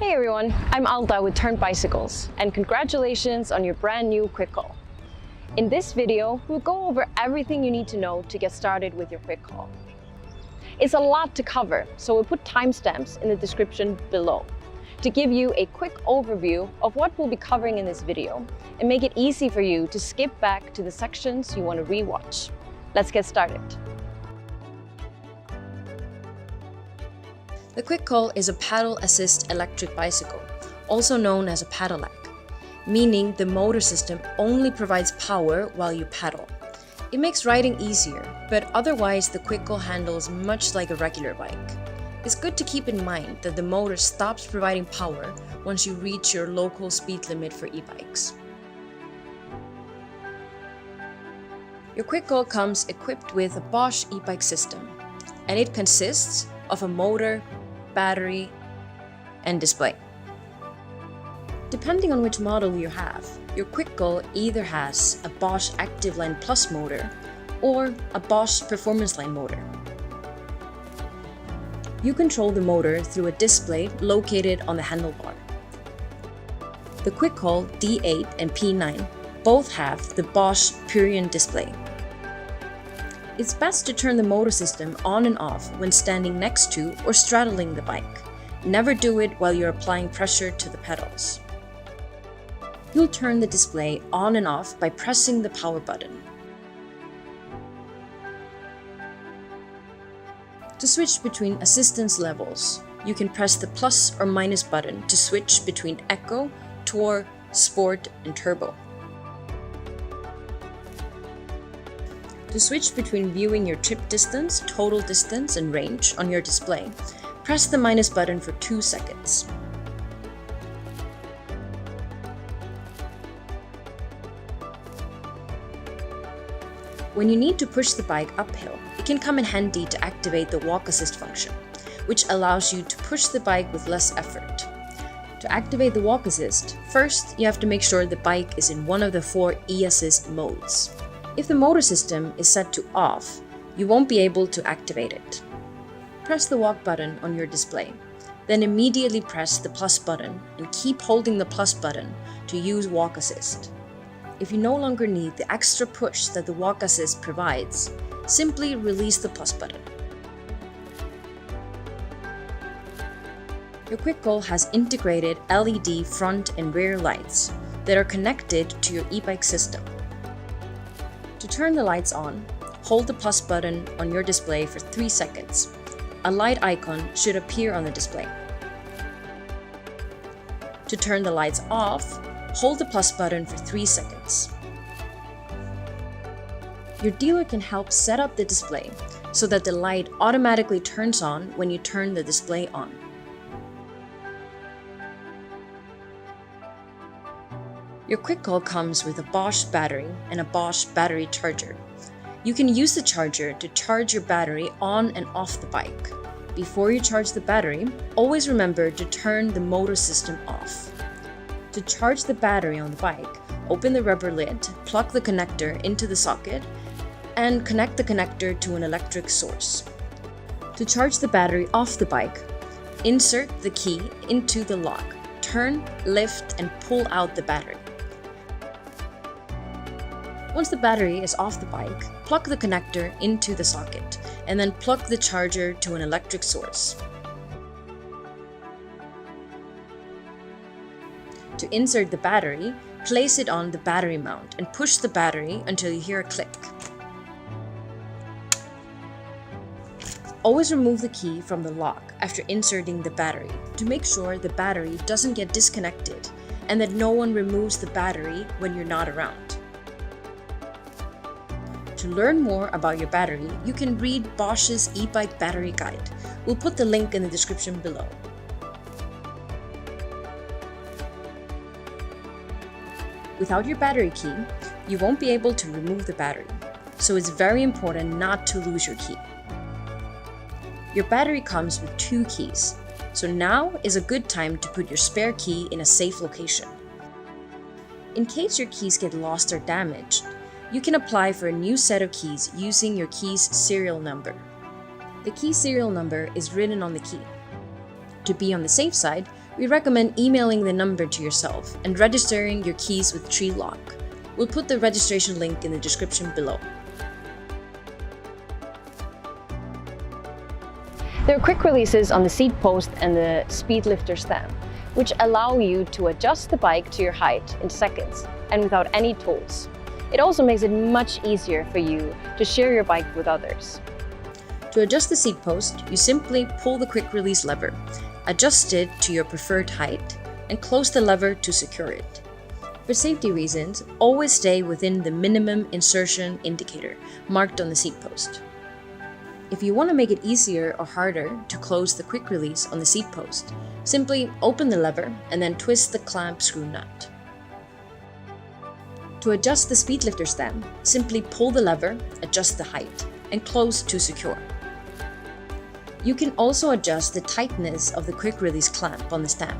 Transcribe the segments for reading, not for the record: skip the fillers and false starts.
Hey everyone, I'm Alda with Tern Bicycles, and congratulations on your brand new quick haul. In this video, we'll go over everything you need to know to get started with your quick haul. It's a lot to cover, so we'll put timestamps in the description below to give you a quick overview of what we'll be covering in this video and make it easy for you to skip back to the sections you want to rewatch. Let's get started. The quick haul is a paddle assist electric bicycle, also known as a pedelec, meaning the motor system only provides power while you pedal. It makes riding easier, but otherwise the quick haul handles much like a regular bike. It's good to keep in mind that the motor stops providing power once you reach your local speed limit for e-bikes. Your quick haul comes equipped with a Bosch e-bike system, and it consists of a motor, battery, and display. Depending on which model you have, your quick haul either has a Bosch Active Line Plus motor or a Bosch Performance Line motor. You control the motor through a display located on the handlebar. The quick haul D8 and P9 both have the Bosch Purion display. It's best to turn the motor system on and off when standing next to or straddling the bike. Never do it while you're applying pressure to the pedals. You'll turn the display on and off by pressing the power button. To switch between assistance levels, you can press the plus or minus button to switch between Eco, Tour, Sport, and Turbo. To switch between viewing your trip distance, total distance, and range on your display, press the minus button for 2 seconds. When you need to push the bike uphill, it can come in handy to activate the walk assist function, which allows you to push the bike with less effort. To activate the walk assist, first you have to make sure the bike is in one of the 4 e-assist modes. If the motor system is set to off, you won't be able to activate it. Press the walk button on your display, then immediately press the plus button and keep holding the plus button to use walk assist. If you no longer need the extra push that the walk assist provides, simply release the plus button. Your quick haul has integrated LED front and rear lights that are connected to your e-bike system. To turn the lights on, hold the plus button on your display for 3 seconds. A light icon should appear on the display. To turn the lights off, hold the plus button for 3 seconds. Your dealer can help set up the display so that the light automatically turns on when you turn the display on. Your quick haul comes with a Bosch battery and a Bosch battery charger. You can use the charger to charge your battery on and off the bike. Before you charge the battery, always remember to turn the motor system off. To charge the battery on the bike, open the rubber lid, plug the connector into the socket, and connect the connector to an electric source. To charge the battery off the bike, insert the key into the lock, turn, lift, and pull out the battery. Once the battery is off the bike, plug the connector into the socket, and then plug the charger to an electric source. To insert the battery, place it on the battery mount and push the battery until you hear a click. Always remove the key from the lock after inserting the battery to make sure the battery doesn't get disconnected and that no one removes the battery when you're not around. To learn more about your battery, you can read Bosch's e-bike battery guide. We'll put the link in the description below. Without your battery key, you won't be able to remove the battery, so it's very important not to lose your key. Your battery comes with 2 keys, so now is a good time to put your spare key in a safe location. In case your keys get lost or damaged, you can apply for a new set of keys using your key's serial number. The key serial number is written on the key. To be on the safe side, We recommend emailing the number to yourself and registering your keys with Tree Lock. We'll put the registration link in the description below. There are quick releases on the seat post and the speed lifter stem, which allow you to adjust the bike to your height in seconds and without any tools. It also makes it much easier for you to share your bike with others. To adjust the seat post, you simply pull the quick release lever, adjust it to your preferred height, and close the lever to secure it. For safety reasons, always stay within the minimum insertion indicator marked on the seat post. If you want to make it easier or harder to close the quick release on the seat post, simply open the lever and then twist the clamp screw nut. To adjust the speed lifter stem, simply pull the lever, adjust the height, and close to secure. You can also adjust the tightness of the quick release clamp on the stem.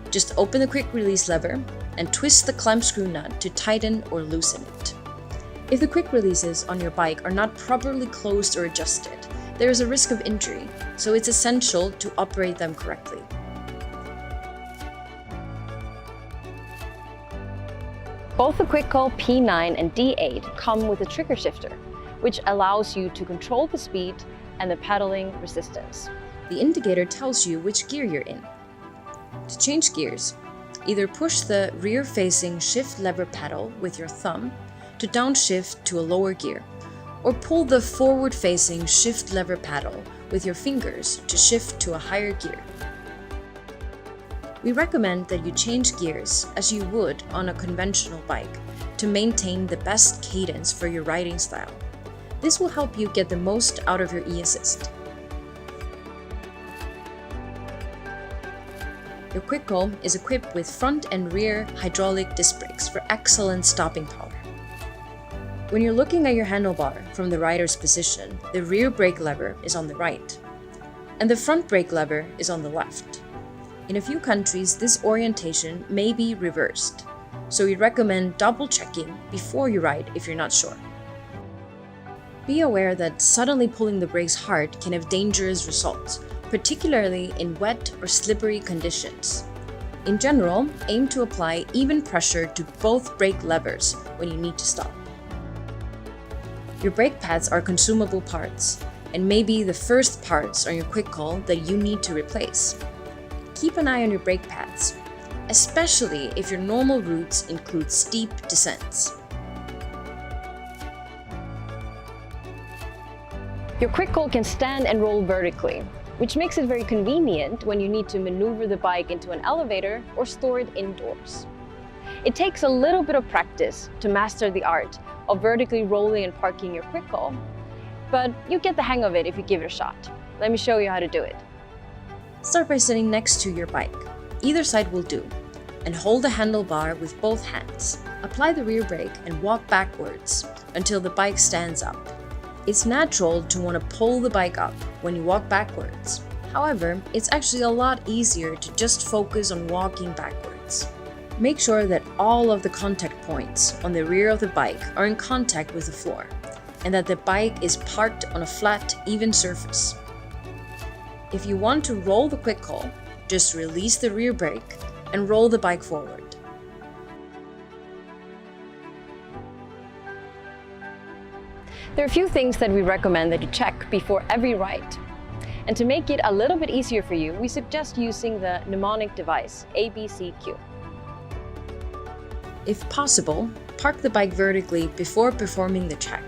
Just open the quick release lever and twist the clamp screw nut to tighten or loosen it. If the quick releases on your bike are not properly closed or adjusted, there is a risk of injury, so it's essential to operate them correctly. Both the Quick Call P9 and D8 come with a trigger shifter, which allows you to control the speed and the pedaling resistance. The indicator tells you which gear you're in. To change gears, either push the rear-facing shift lever pedal with your thumb to downshift to a lower gear, or pull the forward-facing shift lever pedal with your fingers to shift to a higher gear. We recommend that you change gears as you would on a conventional bike to maintain the best cadence for your riding style. This will help you get the most out of your e-assist. Your Quick Call is equipped with front and rear hydraulic disc brakes for excellent stopping power. When you're looking at your handlebar from the rider's position, the rear brake lever is on the right, and the front brake lever is on the left. In a few countries, this orientation may be reversed, so we recommend double-checking before you ride if you're not sure. Be aware that suddenly pulling the brakes hard can have dangerous results, particularly in wet or slippery conditions. In general, aim to apply even pressure to both brake levers when you need to stop. Your brake pads are consumable parts and may be the first parts on your Quick Call that you need to replace. Keep an eye on your brake pads, especially if your normal routes include steep descents. Your Quick Call can stand and roll vertically, which makes it very convenient when you need to maneuver the bike into an elevator or store it indoors. It takes a little bit of practice to master the art of vertically rolling and parking your Quick Call, but you get the hang of it if you give it a shot. Let me show you how to do it. Start by sitting next to your bike. Either side will do, and hold the handlebar with both hands. Apply the rear brake and walk backwards until the bike stands up. It's natural to want to pull the bike up when you walk backwards. However, it's actually a lot easier to just focus on walking backwards. Make sure that all of the contact points on the rear of the bike are in contact with the floor, and that the bike is parked on a flat, even surface. If you want to roll the Quick Call, just release the rear brake and roll the bike forward. There are a few things that we recommend that you check before every ride. And to make it a little bit easier for you, we suggest using the mnemonic device ABCQ. If possible, park the bike vertically before performing the check.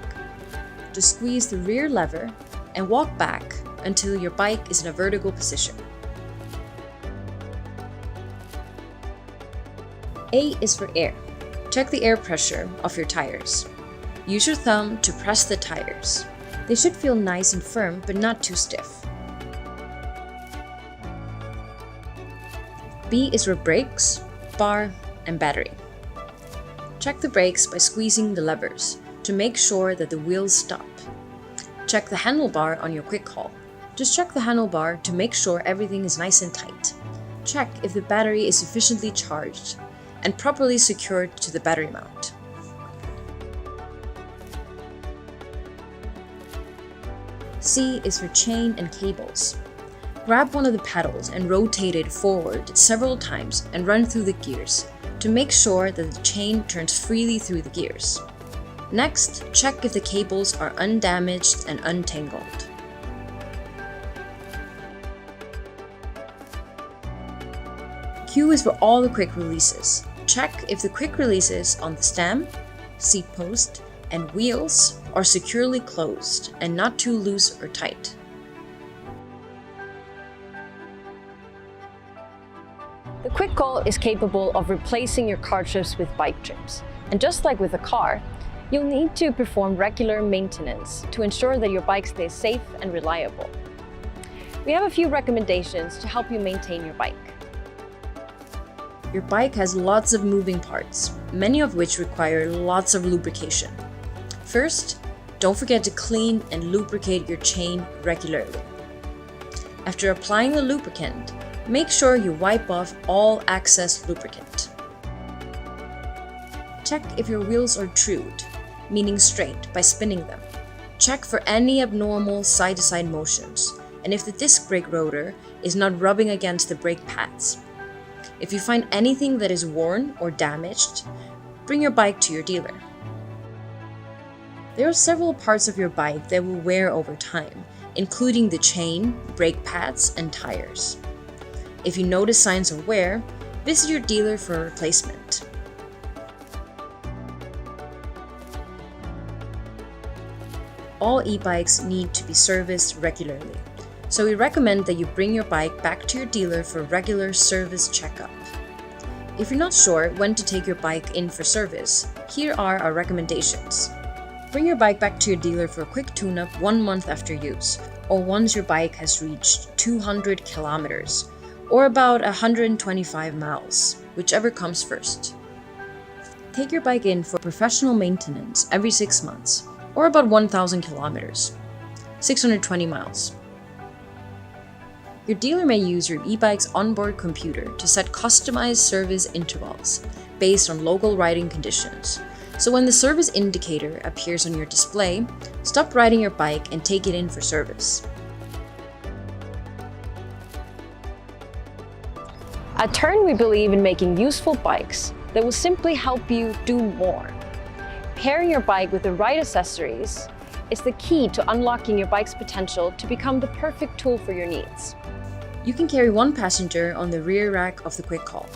Just squeeze the rear lever and walk back until your bike is in a vertical position. A is for air. Check the air pressure of your tires. Use your thumb to press the tires. They should feel nice and firm, but not too stiff. B is for brakes, bar, and battery. Check the brakes by squeezing the levers to make sure that the wheels stop. Check the handlebar on your Quick Call. Just check the handlebar to make sure everything is nice and tight. Check if the battery is sufficiently charged and properly secured to the battery mount. C is for chain and cables. Grab one of the pedals and rotate it forward several times and run through the gears to make sure that the chain turns freely through the gears. Next, check if the cables are undamaged and untangled. Q is for all the quick releases. Check if the quick releases on the stem, seat post, and wheels are securely closed and not too loose or tight. The quick call is capable of replacing your car trips with bike trips. And just like with a car, you'll need to perform regular maintenance to ensure that your bike stays safe and reliable. We have a few recommendations to help you maintain your bike. Your bike has lots of moving parts, many of which require lots of lubrication. First, don't forget to clean and lubricate your chain regularly. After applying the lubricant, make sure you wipe off all excess lubricant. Check if your wheels are trued, meaning straight, by spinning them. Check for any abnormal side-to-side motions, and if the disc brake rotor is not rubbing against the brake pads. If you find anything that is worn or damaged, bring your bike to your dealer. There are several parts of your bike that will wear over time, including the chain, brake pads, and tires. If you notice signs of wear, visit your dealer for a replacement. All e-bikes need to be serviced regularly, so we recommend that you bring your bike back to your dealer for a regular service checkup. If you're not sure when to take your bike in for service, here are our recommendations. Bring your bike back to your dealer for a quick tune-up 1 month after use, or once your bike has reached 200 kilometers, or about 125 miles, whichever comes first. Take your bike in for professional maintenance every 6 months, or about 1,000 kilometers, 620 miles. Your dealer may use your e-bike's onboard computer to set customized service intervals based on local riding conditions. So when the service indicator appears on your display, stop riding your bike and take it in for service. At Tern, we believe in making useful bikes that will simply help you do more. Pairing your bike with the right accessories is the key to unlocking your bike's potential to become the perfect tool for your needs. You can carry one passenger on the rear rack of the Quick Call.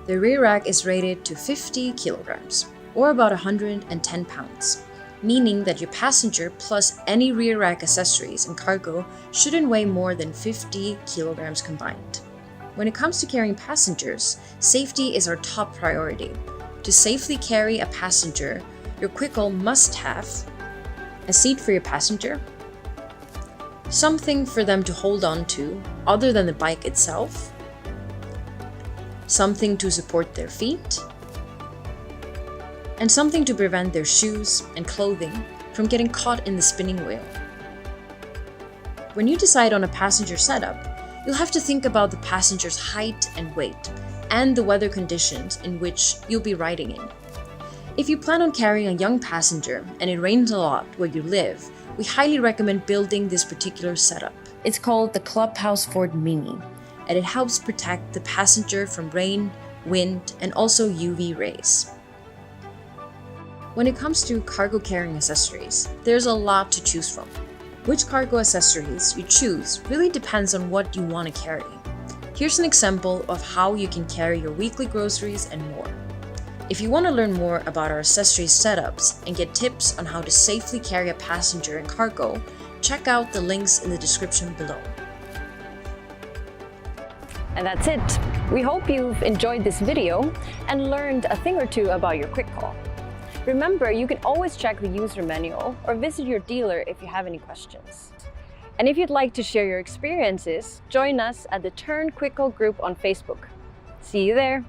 The rear rack is rated to 50 kilograms, or about 110 pounds, meaning that your passenger plus any rear rack accessories and cargo shouldn't weigh more than 50 kilograms combined. When it comes to carrying passengers, safety is our top priority. To safely carry a passenger, your Quick Call must have a seat for your passenger, something for them to hold on to other than the bike itself, something to support their feet, and something to prevent their shoes and clothing from getting caught in the spinning wheel. When you decide on a passenger setup, you'll have to think about the passenger's height and weight, and the weather conditions in which you'll be riding in. If you plan on carrying a young passenger and it rains a lot where you live, we highly recommend building this particular setup. It's called the Clubhouse Ford Mini, and it helps protect the passenger from rain, wind, and also UV rays. When it comes to cargo carrying accessories, there's a lot to choose from. Which cargo accessories you choose really depends on what you want to carry. Here's an example of how you can carry your weekly groceries and more. If you want to learn more about our accessories setups and get tips on how to safely carry a passenger and cargo, check out the links in the description below. And that's it. We hope you've enjoyed this video and learned a thing or two about your Quick Call. Remember, you can always check the user manual or visit your dealer if you have any questions. And if you'd like to share your experiences, join us at the Tern Quick Call group on Facebook. See you there!